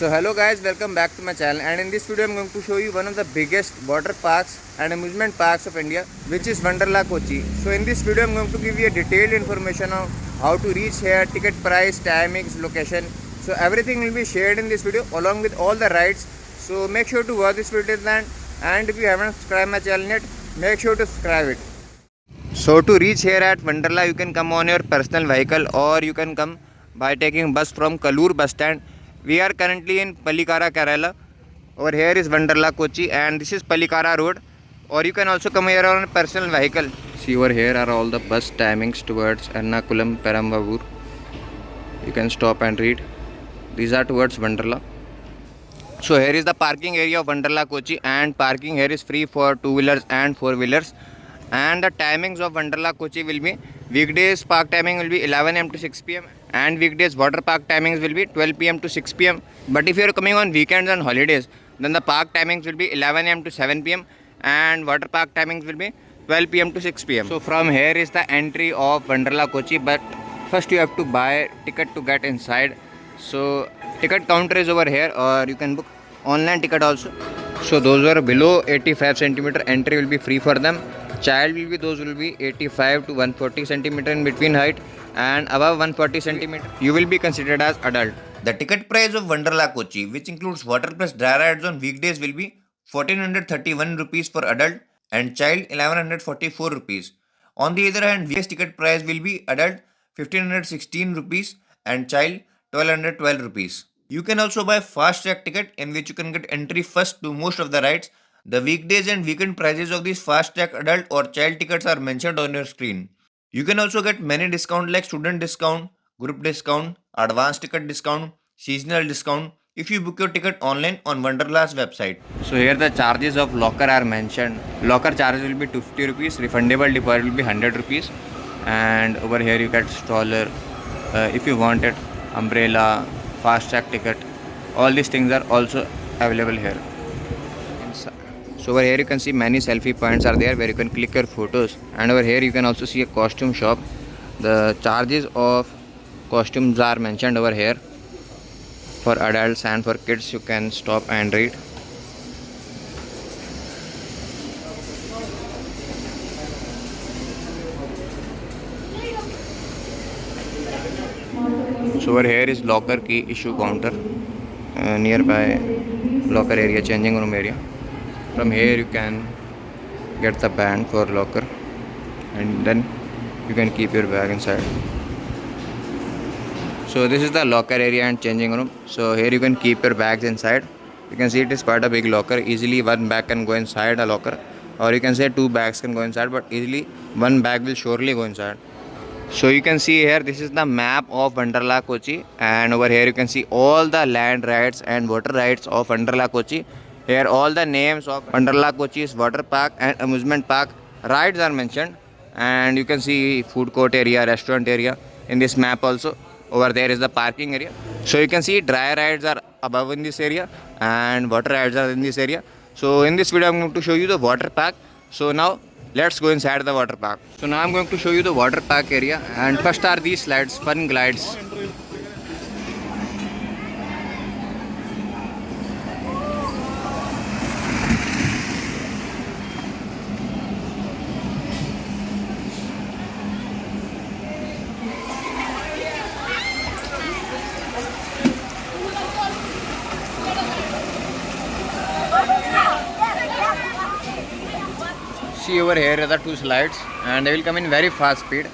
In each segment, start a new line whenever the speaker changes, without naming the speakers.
So hello guys, welcome back to my channel, and in this video I'm going to show you one of the biggest water parks and amusement parks of India, which is Wonderla Kochi. So in this video I'm going to give you a detailed information on how to reach here, ticket price, timings, location. So everything will be shared in this video along with all the rides. So make sure to watch this video till the end, and if you haven't subscribed my channel yet, make sure to subscribe it. So to reach here at Wonderla, you can come on your personal vehicle or you can come by taking bus from Kalur bus stand. We are currently in Palikara, Kerala. Over here is Wonderla Kochi and this is Palikara road. Or you can also come here on a personal vehicle. See, over here are all the bus timings towards Ernakulam, Perambavoor. You can stop and read. These are towards Wonderla. So here is the parking area of Wonderla Kochi, and parking here is free for 2-wheelers and 4-wheelers. And the timings of Wonderla Kochi will be: weekdays park timing will be 11 am to 6 pm, and weekdays water park timings will be 12 pm to 6 pm. But if you are coming on weekends and holidays, then the park timings will be 11 am to 7 pm and water park timings will be 12 pm to 6 pm. So from here is the entry of Wonderla Kochi, but first you have to buy ticket to get inside. So ticket counter is over here, or you can book online ticket also. So those who are below 85 centimeter, entry will be free for them. Child will be those will be 85 to 140 centimeter in between height, and above 140 centimeter you will be considered as adult.
The ticket price of Wonderla Kochi, which includes water plus dry rides on weekdays, will be 1431 rupees for adult and child 1144 rupees. On the other hand, weekdays ticket price will be adult 1516 rupees and child 1212 rupees. You can also buy fast track ticket, in which you can get entry first to most of the rides. The weekdays and weekend prices of these fast track adult or child tickets are mentioned on your screen. You can also get many discounts like student discount, group discount, advance ticket discount, seasonal discount if you book your ticket online on Wonderla's website.
So here the charges of locker are mentioned. Locker charges will be 250 rupees, refundable deposit will be 100 rupees, and over here you get stroller, if you want it, umbrella, fast track ticket. All these things are also available here. So over here you can see many selfie points are there where you can click your photos, and over here you can also see a costume shop. The charges of costumes are mentioned over here. For adults and for kids, you can stop and read. So over here is locker key issue counter, nearby locker area, changing room area. From here you can get the band for locker, and then you can keep your bag inside. So this is the locker area and changing room. So here you can keep your bags inside. You can see it is quite a big locker. Easily one bag can go inside a locker, or you can say 2 bags can go inside, but easily one bag will surely go inside. So you can see here, this is the map of Wonderla Kochi, and over here you can see all the land rides and water rides of Wonderla Kochi. Here all the names of Wonderla Kochi's water park and amusement park rides are mentioned, and you can see food court area, restaurant area in this map also. Over there is the parking area. So you can see dry rides are above in this area and water rides are in this area. So in this video I'm going to show you the water park. So now let's go inside the water park. So now I'm going to show you the water park area, and first are these slides, fun glides. See, over here are the 2 slides, and they will come in very fast speed.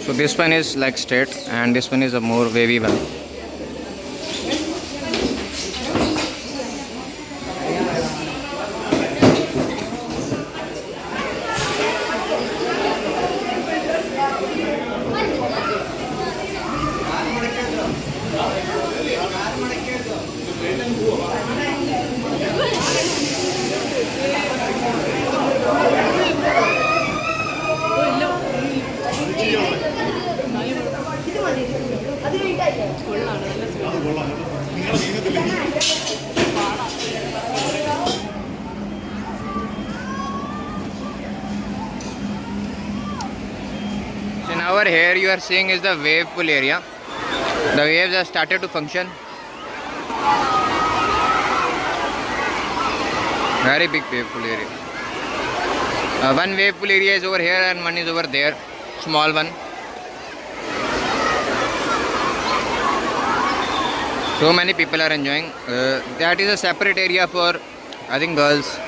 So this one is like straight, and this one is a more wavy one. So now over here you are seeing is the wave pool area. The waves have started to function. Very big wave pool area. One wave pool area is over here and one is over there. Small one. So many people are enjoying. That is a separate area for, I think, girls.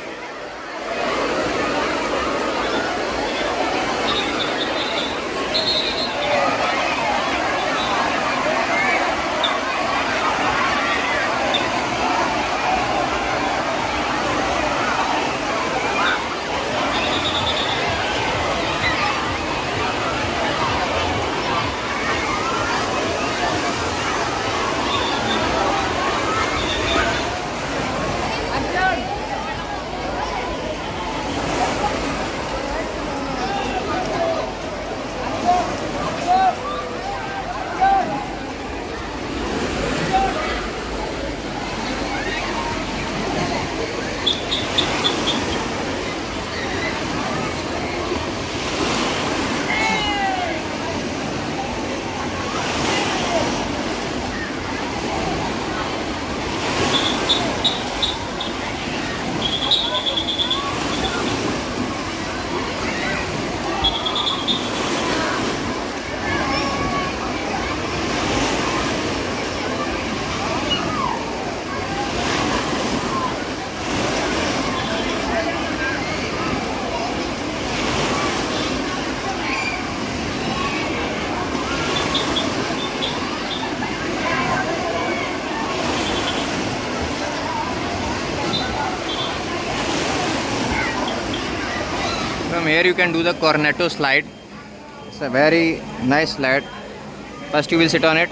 From here you can do the Cornetto slide. It's a very nice slide. First you will sit on it.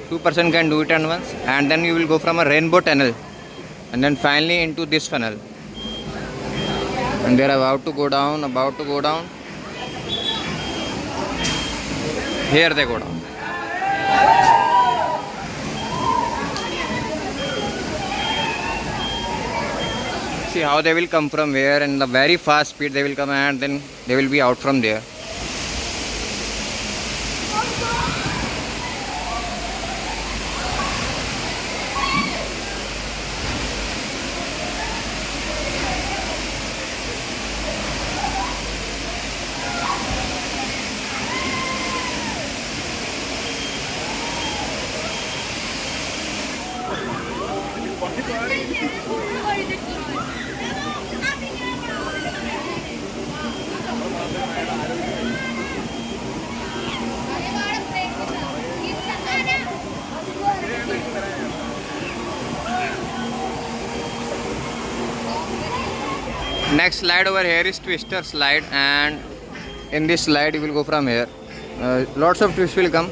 2% can do it at once, and then you will go from a rainbow tunnel and then finally into this funnel. And they are about to go down, Here they go down. See how they will come from here, and the very fast speed they will come, and then they will be out from there. Next slide over here is Twister slide, and in this slide you will go from here. Lots of twists will come.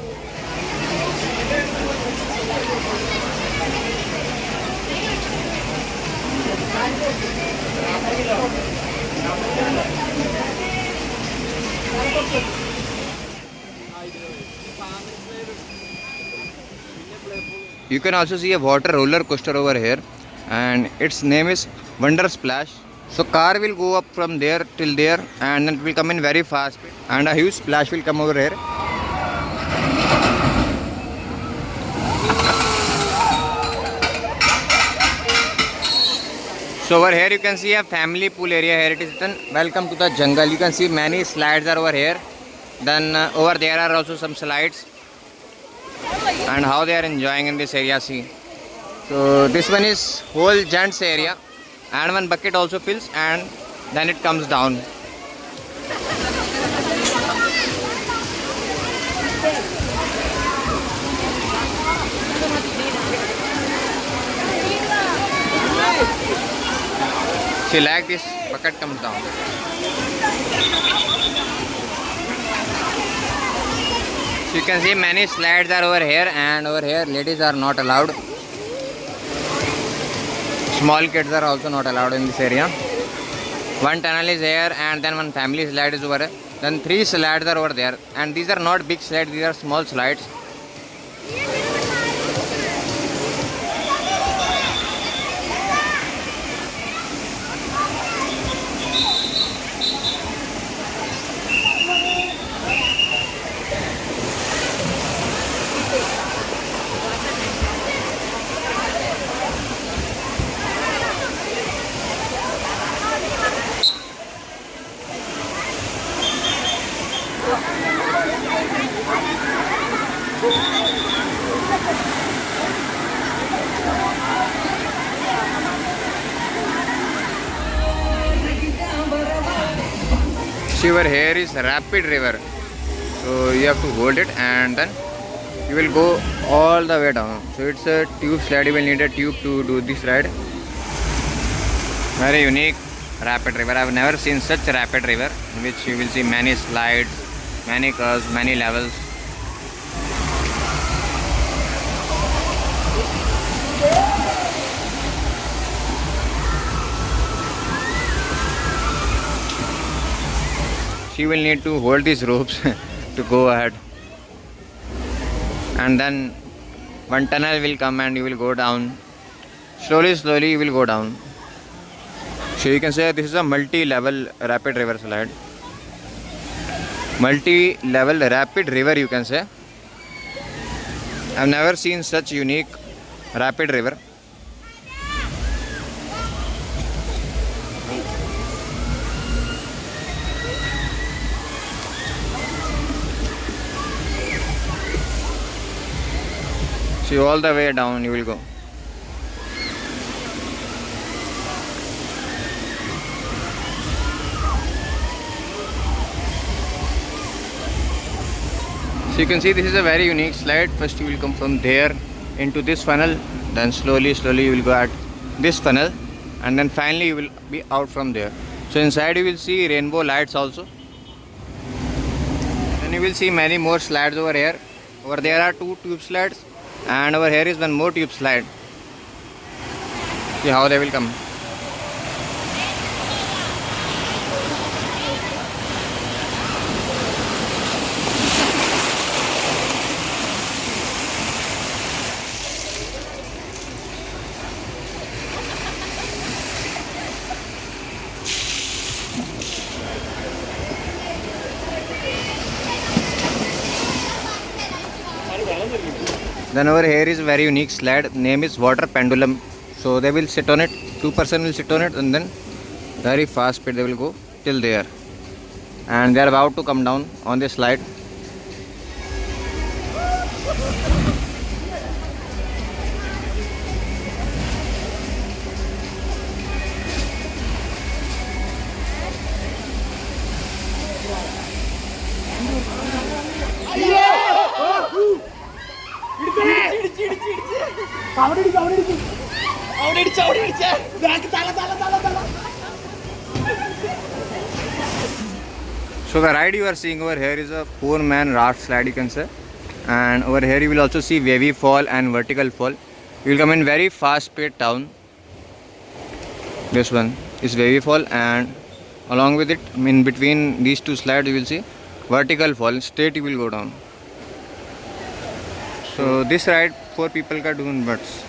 You can also see a water roller coaster over here, and its name is Wonder Splash. So car will go up from there till there, and then it will come in very fast, and a huge splash will come over here. So over here you can see a family pool area. Here it is written, "Welcome to the jungle." You can see many slides are over here. Then over there are also some slides, and how they are enjoying in this area. See, so this one is whole gents area, and one bucket also fills, and then it comes down. See, like this bucket comes down. So you can see many slides are over here, and over here ladies are not allowed. Small kids are also not allowed in this area. One tunnel is here, and then one family slide is over here. Then 3 slides are over there, and these are not big slides, these are small slides. See, over here is rapid river. So you have to hold it and then you will go all the way down. So it's a tube slide. You will need a tube to do this ride. Very unique rapid river. I have never seen such a rapid river in which you will see many slides, many curves, many levels. She will need to hold these ropes to go ahead. And then one tunnel will come and you will go down. Slowly you will go down. So you can say this is a multi-level rapid river slide. Multi-level rapid river, you can say. I've never seen such unique rapid river. See, all the way down you will go. So you can see this is a very unique slide. First you will come from there into this funnel, then slowly you will go at this funnel, and then finally you will be out from there. So inside you will see rainbow lights also. Then you will see many more slides over here. Over there are 2 tube slides, and over here is one more tube slide. See how they will come. Then over here is very unique slide. Name is water pendulum. So they will sit on it. 2 person will sit on it, and then very fast speed they will go till there. And they are about to come down on this slide. So the ride you are seeing over here is a 4-man raft slide, you can say. And over here you will also see wavy fall and vertical fall. You will come in very fast speed down. This one is wavy fall, and along with it, in between these 2 slides you will see vertical fall. Straight you will go down. So this ride 4 people can do in butts.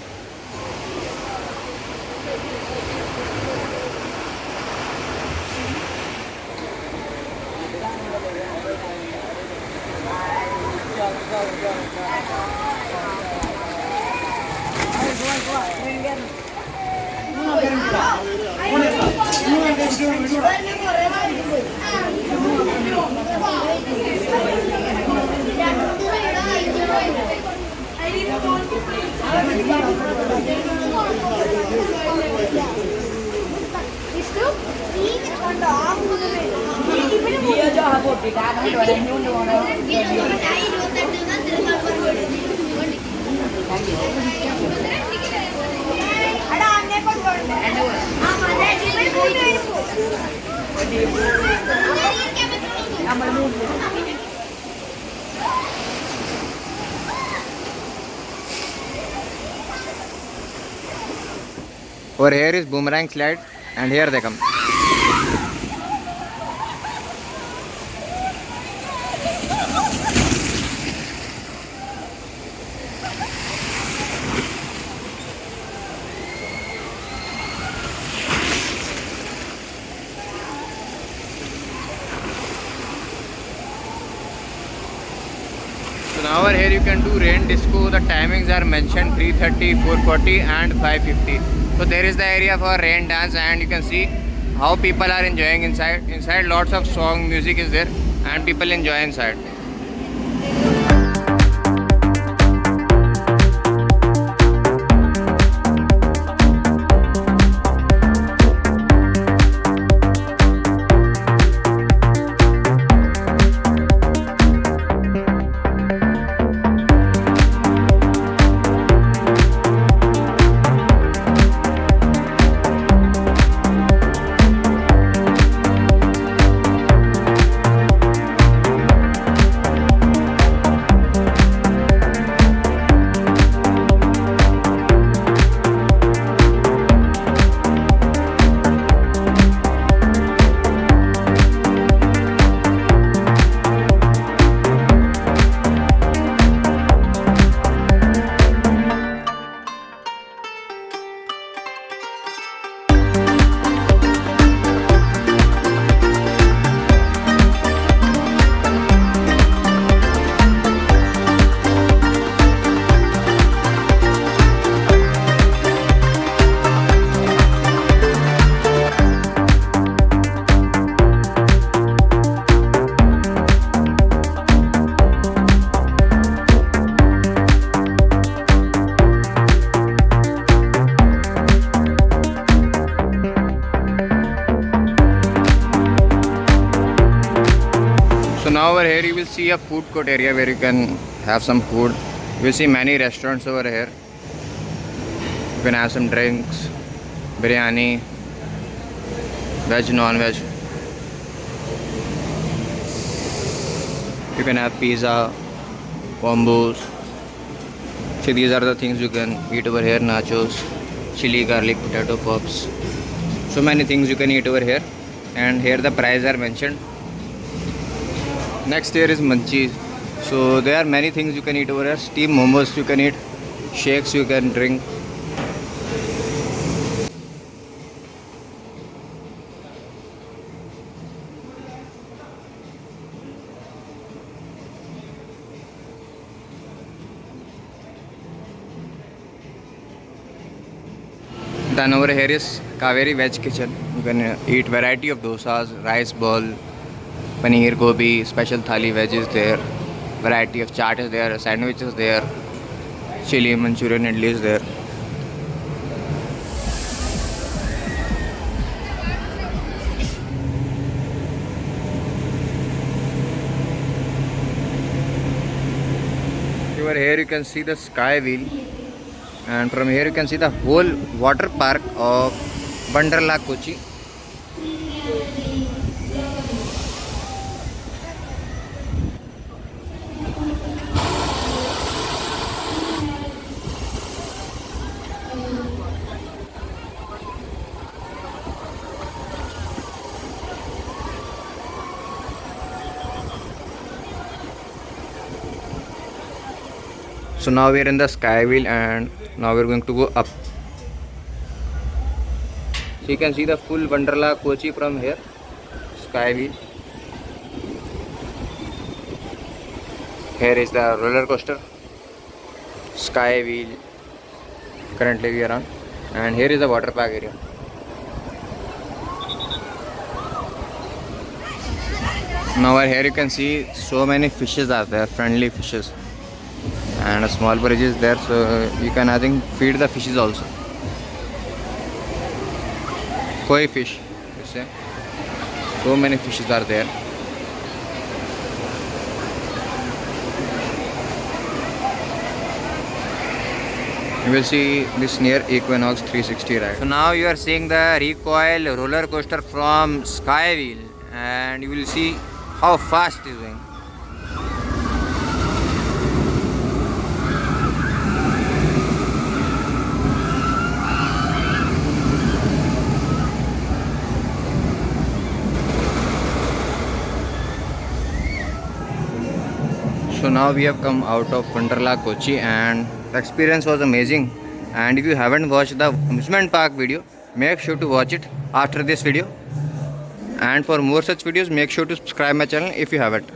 Over here is boomerang slide, and here they come. So now over here you can do rain disco. The timings are mentioned 3:30, 4:40 and 5:50. So there is the area for rain dance, and you can see how people are enjoying inside. Inside lots of song music is there, and people enjoy inside. now over here you will see a food court area where you can have some food. You will see many restaurants over here. You can have some drinks, biryani, veg, non-veg. You can have pizza, combos. See, these are the things you can eat over here: nachos, chili, garlic, potato pops. So many things you can eat over here, and here the prices are mentioned. Next here is Munchies. So there are many things you can eat over here. Steam momos you can eat, shakes you can drink. Then over here is Kaveri Veg Kitchen. You can eat variety of dosas, rice ball, paneer, gobi, special thali veg is there. Variety of chaat is there, sandwiches there, chili, Manchurian, idli is there. Over here you can see the sky wheel, and from here you can see the whole water park of Wonderla Kochi. So now we are in the sky wheel, and now we are going to go up. So you can see the full Wonderla Kochi from here, sky wheel. Here is the roller coaster, sky wheel. Currently we are on, and here is the water park area. Now over here you can see so many fishes are there, friendly fishes. And a small bridge is there, so you can, I think, feed the fishes also. Koi fish, you say. So many fishes are there. You will see this near Equinox 360 ride. So now you are seeing the recoil roller coaster from Skywheel, and you will see how fast it is going. So now we have come out of Wonderla Kochi, and the experience was amazing. And if you haven't watched the amusement park video, make sure to watch it after this video. And for more such videos, make sure to subscribe my channel if you haven't.